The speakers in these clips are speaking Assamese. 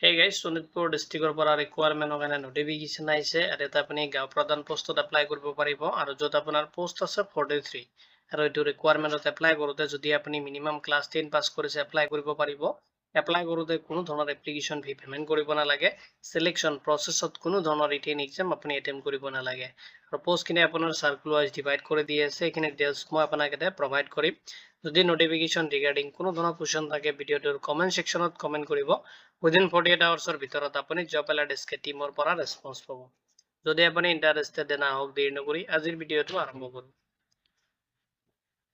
Hey guys, Sonitpur district পৰা requirement কাৰণে notification আহিছে আৰু এটা আপুনি গাঁও প্ৰধান পোষ্টত এপ্লাই কৰিব পাৰিব আৰু যত আপোনাৰ পোষ্ট আছে 43 আৰু এইটো requirementত এপ্লাই কৰোতে যদি আপুনি মিনিমাম ক্লাছ 10 পাছ কৰিছে এপ্লাই কৰিব পাৰিব এপ্লাই কৰোতে কোনো ধৰণৰ এপ্লিকেশন ফি পেমেন্ট কৰিব নালাগে সিলেকশন প্ৰসেছত কোনো ধৰণৰ ৰিটেন এক্সাম আপুনি এটেম্প কৰিব নালাগে আৰু পোষ্টখিনি আপোনাৰ সাৰ্কুল ওয়াইজ ডিভাইড কৰি দি আছে এখানে ডিটেইলছ মই আপোনাক এটা প্ৰভাইড কৰিম যদি নোটিফিকেশন ৰিগাৰ্ডিং কোনো ধৰণৰ কোৱেশ্চন থাকে ভিডিওটোৰ কমেন্ট সেকশনত কমেন্ট কৰিব within 48 hours ভিতৰত আপুনি জব এলাৰ্ট টিমৰ পৰা ৰেসপন্স পাব যদি আপুনি ইন্টাৰেষ্টেড না হওক দেৰি নকৰি আজিৰ ভিডিওটো আৰম্ভ কৰোঁ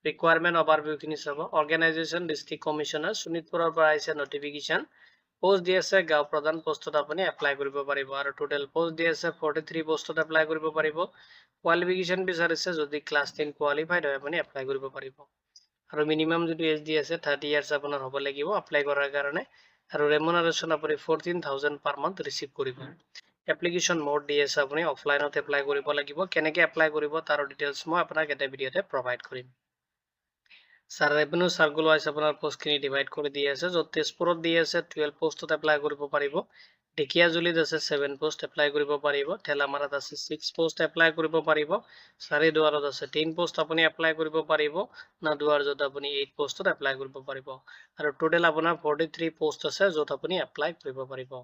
requirement overview খিনি চাব organization district commissioner শোণিতপুৰৰ পৰা আহিছে notification post দি আছে গাঁও প্ৰধান পোষ্টত আপুনি এপ্লাই কৰিব পাৰিব আৰু টোটাল পোষ্ট দি আছে 43 পোষ্টত এপ্লাই কৰিব পাৰিব কোৱালিফিকেশন বিচাৰিছে যদি ক্লাছ 10 কোৱালিফাইড হয় আপুনি এপ্লাই কৰিব পাৰিব আৰু মিনিমাম যদি এজ দি আছে 30 ইয়াৰ্স আপোনাৰ হ'ব লাগিব এপ্লাই কৰাৰ কাৰণে আৰু ৰেমুনাৰেশন আপুনি 14000 পাৰ মান্থ ৰিসিভ কৰিব এপ্লিকেশন মোড দি আছে আপুনি অফলাইনত এপ্লাই কৰিব লাগিব কেনেকৈ এপ্লাই কৰিব তাৰ ডিটেইলছ মই আপোনাক এটা ভিডিওতে প্ৰভাইড কৰিম Sir, revenue circle wise আপোনাৰ পোষ্ট খিনি ডিভাইড কৰি দি আছে যত তেজপুৰত দি আছে 12 পোষ্টত এপ্লাই কৰিব পাৰিব ঢেকিয়াজুলিত আছে 7 পোষ্ট এপ্লাই কৰিব পাৰিব ঠেলামাৰাত আছে 6 পোষ্ট এপ্লাই কৰিব পাৰিব চাৰিদুৱাৰত আছে 10 পোষ্ট আপুনি এপ্লাই কৰিব পাৰিব নাদুৱাৰ যত আপুনি 8 পোষ্টত এপ্লাই কৰিব পাৰিব আৰু টোটাল আপোনাৰ 43 পোষ্ট আছে যত আপুনি এপ্লাই কৰিব পাৰিব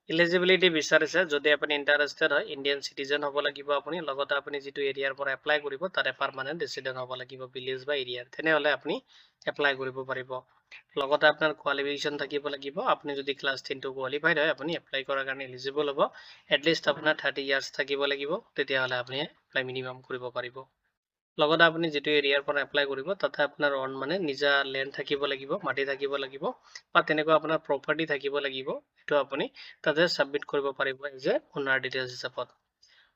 এলিজিবিলিটি বিচাৰিছে যদি আপুনি ইন্টাৰেষ্টেড হয় ইন্ডিয়ান সিটিজেন হ'ব লাগিব আপুনি লগতে আপুনি যেটো এৰিয়াৰ পৰা এপ্লাই কৰিব তাৰে পাৰ্মানেন্ট ৰেসিডেন্ট হ'ব লাগিব ভিলেজ বা এৰিয়াৰ তেনেহলে আপুনি এপ্লাই কৰিব পাৰিব লগতে আপোনাৰ কোৱালিফিকেশন থাকিব লাগিব আপুনি যদি ক্লাছ 10 টো কোৱালিফাইড হয় আপুনি এপ্লাই কৰাৰ কাৰণে এলিজিবল হ'ব এটলিষ্ট আপোনাৰ 30 ইয়াৰ্স থাকিব লাগিব তেতিয়াহলে আপুনি এপ্লাই মিনিমাম কৰিব পাৰিব লগতে আপুনি যেটো এৰিয়াৰ পৰা এপ্লাই কৰিব তাতে আপোনাৰ অন মানে নিজা ল্যান্ড থাকিব লাগিব মাটি থাকিব লাগিব বা তেনেকুৱা আপোনাৰ প্ৰপাৰ্টি থাকিব লাগিব এটো আপুনি তাতে সাবমিট কৰিব পাৰিব যে ওনাৰ ডিটেইলছ হিচাপত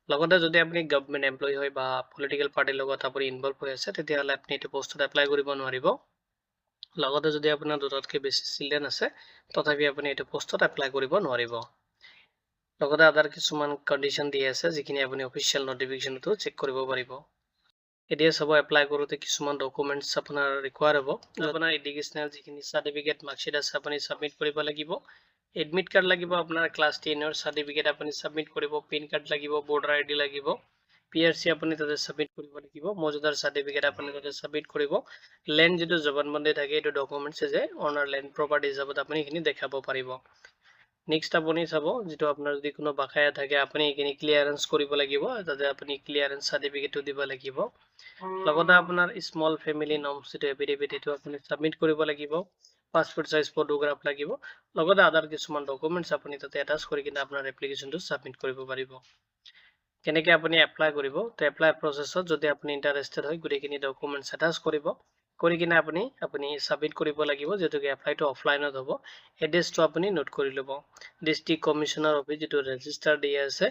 লগতে যদি আপুনি গভৰ্ণমেন্ট এমপ্লয়ি হয় বা পলিটিক্যাল পাৰ্টিৰ লগত আপুনি ইনভলভ হৈ আছে তেতিয়াহলে আপুনি এটো পোষ্টত এপ্লাই কৰিব নোৱাৰিব লগতে যদি আপোনাৰ দুটাতকৈ বেছি চিলড্ৰেন আছে তথাপি আপুনি এটো পোষ্টত এপ্লাই কৰিব নোৱাৰিব লগতে আদাৰ কিছুমান কন্ডিশন দি আছে যিখিনি আপুনি অফিচিয়েল নোটিফিকেশনটো চেক কৰিব পাৰিব এতিয়া সব এপ্লাই কৰোতে কিছুমান ডকুমেন্টস আপোনাৰ ৰিকোয়াৰ হ'ব আপোনাৰ এডুকেশনাল যিখিনি সাৰ্টিফিকেট মাৰ্কশিট আছে আপুনি সাবমিট কৰিব লাগিব এডমিট কাৰ্ড লাগিব আপোনাৰ ক্লাছ 10 ৰ সাৰ্টিফিকেট আপুনি সাবমিট কৰিব পিন কাৰ্ড লাগিব ভোটাৰ আইডি লাগিব পিআৰসি আপুনি তাতে সাবমিট কৰিব লাগিব মজুদাৰ সাৰ্টিফিকেট আপুনি তাতে সাবমিট কৰিব ল্যান্ড যেটো জবানবন্দী থাকে এটো ডকুমেন্টস যে অনাৰ ল্যান্ড প্ৰপাৰ্টি হিচাপত আপুনি এখিনি দেখাব পাৰিব নেক্সট আপুনি চাব যেটো আপোনাৰ যদি কোনো বাকায়া থাকে আপুনি এখিনি ক্লিয়াৰেন্স কৰিব লাগিব তাতে আপুনি ক্লিয়াৰেন্স সাৰ্টিফিকেটটো দিব লাগিব লগতে আপোনাৰ স্মল ফ্যামিলি নমস যেটো এফিডেভিট এটো আপুনি সাবমিট কৰিব লাগিব পাসপোৰ্ট সাইজ ফটোগ্ৰাফ লাগিব লগতে আদাৰ কিছুমান ডকুমেন্টস আপুনি তাতে এটাচ কৰি কিনে আপোনাৰ এপ্লিকেশনটো সাবমিট কৰিব পাৰিব কেনেকৈ আপুনি এপ্লাই কৰিব তো এপ্লাই প্ৰসেছত যদি আপুনি ইন্টাৰেষ্টেড হয় গুটেখিনি ডকুমেন্টস এটাচ কৰিব কৰি কিনে আপুনি সাবমিট কৰিব লাগিব যেটো এপ্লাইটো অফলাইনত হ'ব এড্ৰেছটো আপুনি নোট কৰি ল'ব ডিস্ট্ৰিক্ট কমিশনাৰ অফিস যেটো ৰেজিষ্টাৰ দি আছে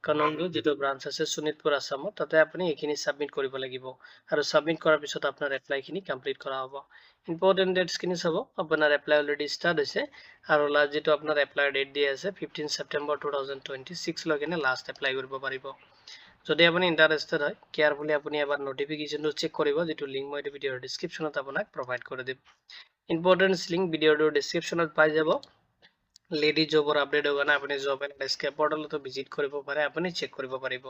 কনংগু যেটো ব্ৰাঞ্চ আছে শোণিতপুৰ আসামত তাতে আপুনি এখিনি সাবমিট কৰিব লাগিব আৰু সাবমিট কৰাৰ পিছত আপোনাৰ এপ্লাই খিনি কমপ্লিট কৰা হ'ব ইম্পৰ্টেন্ট ডেটস খিনি চাব আপোনাৰ এপ্লাই অলৰেডি স্টাৰ্ট হৈছে আৰু লাষ্ট যেটো আপোনাৰ এপ্লাই ডেট দি আছে 15 সেপ্টেম্বৰ 2026 লৈকে লাষ্ট এপ্লাই কৰিব পাৰিব যদি আপুনি ইন্টাৰেষ্টেড হয় কেয়াৰফুলি আপুনি এবাৰ নোটিফিকেশনটো চেক কৰিব যেটো লিংক মই ভিডিওৰ ডেসক্ৰিপচনত আপোনাক প্ৰভাইড কৰি দিম ইম্পৰ্টেন্ট লিংক ভিডিওৰ ডেসক্ৰিপচনত পাই যাব লেডি জবৰ আপডেট কাৰণে আপুনি জব এণ্ড এস্কেপ পৰ্টেলতো ভিজিট কৰিব পাৰে আপুনি চেক কৰিব পাৰিব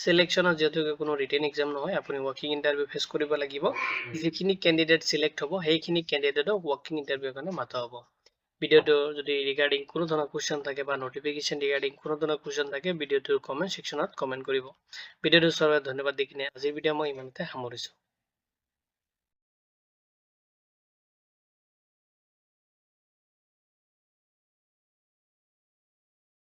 সিলেকশনত যেটো কোনো ৰিটেন এক্সাম নহয় আপুনি ওয়াকিং ইন্টাৰভিউ ফেস কৰিব লাগিব যিখিনি ক্যান্ডিডেট সিলেক্ট হ'ব সেইখিনি ক্যান্ডিডেটক ওয়াকিং ইন্টাৰভিউ কাৰণে মাতা হ'ব ভিডিওটো যদি ৰিগাৰ্ডিং কোনো ধৰণৰ কোৱেশ্চন থাকে বা নোটিফিকেশন ৰিগাৰ্ডিং কোনো ধৰণৰ কোৱেশ্চন থাকে ভিডিওটোৰ কমেন্ট সেকশনত কমেন্ট কৰিব ভিডিওটো চোৱাৰ বাবে ধন্যবাদ দি কিনে আজিৰ ভিডিও মই ইমানতে সামৰিছো